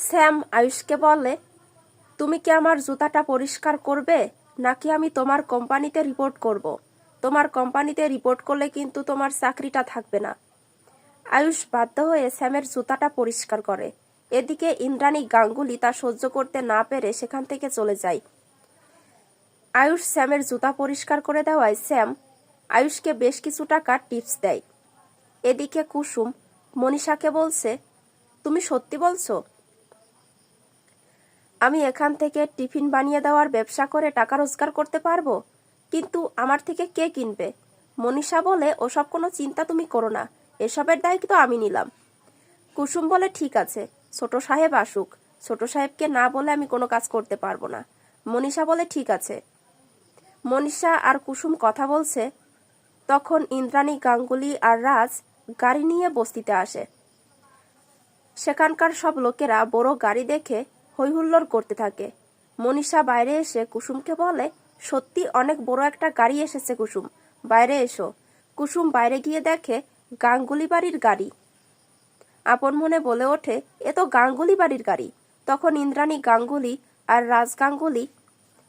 Sam আয়ুষকে বলে, তুমি কি আমার জুতাটা পরিষ্কার করবে নাকি আমি তোমার কোম্পানিতে রিপোর্ট করব? তোমার কোম্পানিতে রিপোর্ট করলে কিন্তু তোমার চাকরিটা থাকবে না। আয়ুষ বাধ্য হয়ে স্যামের জুতাটা পরিষ্কার করে। এদিকে ইন্দ্রাণী গাঙ্গুলি তা সহ্য করতে না পেরে সেখান থেকে চলে যায়। আয়ুষ স্যামের জুতা পরিষ্কার করে দেওয়ায় স্যাম আয়ুষকে বেশ কিছু টাকা টিপস দেয়। এদিকে কুসুম মনীষাকে বলছে, তুমি সত্যি বলছো? আমি এখান থেকে টিফিন বানিয়ে দেওয়ার ব্যবসা করে টাকা রোজগার করতে পারবো, কিন্তু আমার থেকে কে কিনবে? মনীষা বলে, ওসব কোনো চিন্তা তুমি করো না, এসবের দায়িত্ব আমি নিলাম। কুসুম বলে, ঠিক আছে, ছোট সাহেব আসুক, ছোট সাহেবকে না বলে আমি কোনো কাজ করতে পারবো না। মনীষা বলে, ঠিক আছে। মনীষা আর কুসুম কথা বলছে, তখন ইন্দ্রাণী গাঙ্গুলি আর রাজ গাড়ি নিয়ে বস্তিতে আসে। সেখানকার সব লোকেরা বড় গাড়ি দেখে হৈহুল্লোড় করতে থাকে। মনীষা বাইরে এসে কুসুমকে বলে, সত্যি অনেক বড় একটা গাড়ি এসেছে কুসুম, বাইরে এসো। কুসুম বাইরে গিয়ে দেখে গাঙ্গুলি বাড়ির গাড়ি। আপন মনে বলে ওঠে, এ তো গাঙ্গুলি বাড়ির গাড়ি। তখন ইন্দ্রাণী গাঙ্গুলি আর রাজ গাঙ্গুলি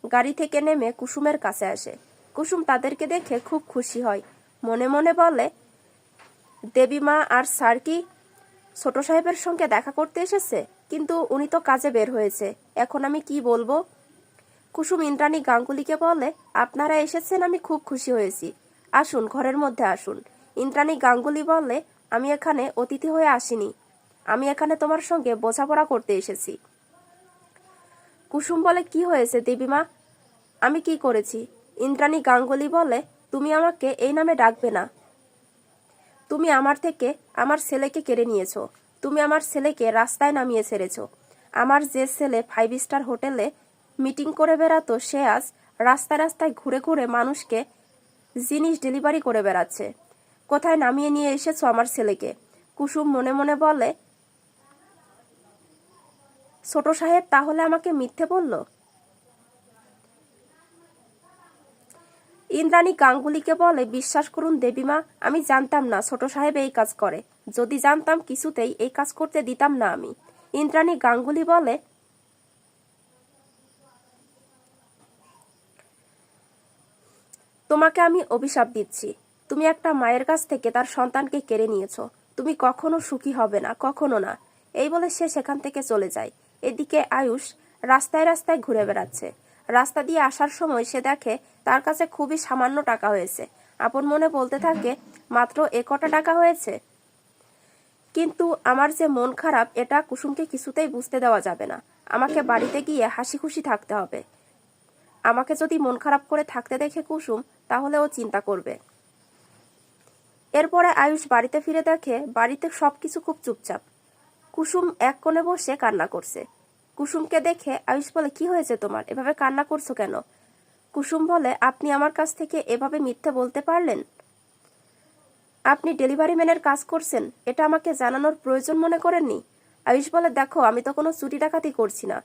গাড়ি থেকে নেমে কুসুমের কাছে আসে। কুসুম তাদেরকে দেখে খুব খুশি হয়, মনে মনে বলে, দেবীমা আর স্যার কি ছোট সাহেবের সঙ্গে দেখা করতে এসেছে? কিন্তু উনি তো কাজে বের হয়েছে, এখন আমি কি বলবো? কুসুম ইন্দ্রাণী গাঙ্গুলিকে বলে, আপনারা এসেছেন, আমি খুব খুশি হয়েছি, আসুন ঘরের মধ্যে আসুন। ইন্দ্রাণী গাঙ্গুলি বলে, আমি এখানে অতিথি হয়ে আসিনি, আমি এখানে তোমার সঙ্গে বোঝাপড়া করতে এসেছি। কুসুম বলে, কি হয়েছে দেবীমা, আমি কি করেছি? ইন্দ্রাণী গাঙ্গুলি বলে, তুমি আমাকে এই নামে ডাকবে না। তুমি আমার থেকে আমার ছেলেকে কেড়ে নিয়েছ, তুমি আমার ছেলেকে রাস্তায় নামিয়ে ছেড়েছ। আমার যে ছেলে 5 স্টার হোটেলে মিটিং করে বেড়াতো, সে আজ রাস্তায় রাস্তায় ঘুরে ঘুরে মানুষকে জিনিস ডেলিভারি করে বেড়াচ্ছে। কোথায় নামিয়ে নিয়ে এসেছো আমার ছেলেকে? কুসুম মনে মনে বলে, ছোট সাহেব তাহলে আমাকে মিথ্যে বলল। ইন্দ্রাণী গাঙ্গুলিকে বলে, বিশ্বাস করুন দেবীমা, আমি জানতাম না ছোট সাহেব এই কাজ করে, যদি জানতাম কিছুতেই এই কাজ করতে দিতাম না আমি। ইন্দ্রাণী গাঙ্গুলি বলে, তোমাকে আমি অভিশাপ দিচ্ছি, তুমি একটা মায়ের কাছ থেকে তার সন্তানকে কেড়ে নিয়েছো, তুমি কখনো সুখী হবে না, কখনো না। এই বলে সে সেখান থেকে চলে যায়। এদিকে আয়ুষ রাস্তায় রাস্তায় ঘুরে বেড়াচ্ছে। রাস্তা দিয়ে আসার সময় সে দেখে তার কাছে খুবই সামান্য টাকা হয়েছে। আপন মনে বলতে থাকে, মাত্র কটা টাকা হয়েছে, কিন্তু আমার যে মন খারাপ এটা কুসুমকে কিছুতেই বুঝতে দেওয়া যাবে না। আমাকে বাড়িতে গিয়ে হাসি খুশি থাকতে হবে। আমাকে যদি মন খারাপ করে থাকতে দেখে কুসুম, তাহলে ও চিন্তা করবে। এরপরে আয়ুষ বাড়িতে ফিরে দেখে বাড়িতে সবকিছু খুব চুপচাপ। কুসুম এক কোণে বসে কান্না করছে। কুসুমকে দেখে আয়ুষ বলে, কি হয়েছে তোমার, এভাবে কান্না করছো কেন? কুসুম বলে, আপনি আমার কাছ থেকে এভাবে মিথ্যে বলতে পারলেন? আপনি ডেলিভারি ম্যানের কাজ করছেন, এটা আমাকে জানানোর প্রয়োজন মনে করেননি? আয়ুষ বলে, দেখো আমি তো কোনো চুরি ডাকাতি করছি না,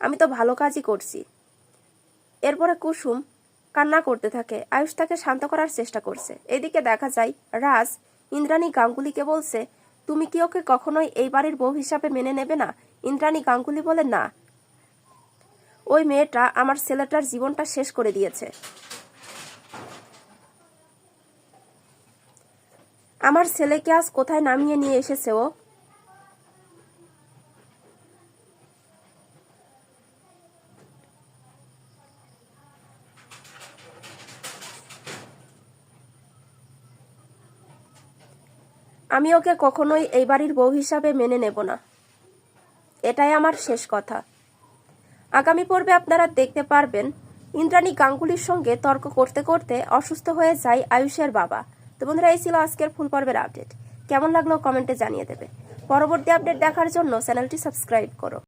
আমি তো ভালো কাজই করছি। এরপরে কুসুম কান্না করতে থাকে। আয়ুষ তাকে শান্ত করার চেষ্টা করছে। এদিকে দেখা যায় রাজ ইন্দ্রাণী গাঙ্গুলিকে বলছে, তুমি কি ওকে কখনোই এই বাড়ির বউ হিসাবে মেনে নেবে না? ইন্দ্রাণী গাঙ্গুলি বলে, না, ওই মেয়েটা আমার ছেলেটার জীবনটা শেষ করে দিয়েছে। আমার ছেলেকে আজ কোথায় নামিয়ে নিয়ে এসেছে ও? আমি ওকে কখনোই এই বাড়ির বউ হিসাবে মেনে নেব না, এটাই আমার শেষ কথা। আগামী পর্বে আপনারা দেখতে পারবেন ইন্দ্রাণী গাঙ্গুলির সঙ্গে তর্ক করতে করতে অসুস্থ হয়ে যায় আয়ুষের বাবা। তো বন্ধুরা, এই ছিল আজকের ফুল পর্বের আপডেট। কেমন লাগলো কমেন্টে জানিয়ে দেবে। পরবর্তী আপডেট দেখার জন্য চ্যানেলটি সাবস্ক্রাইব করো।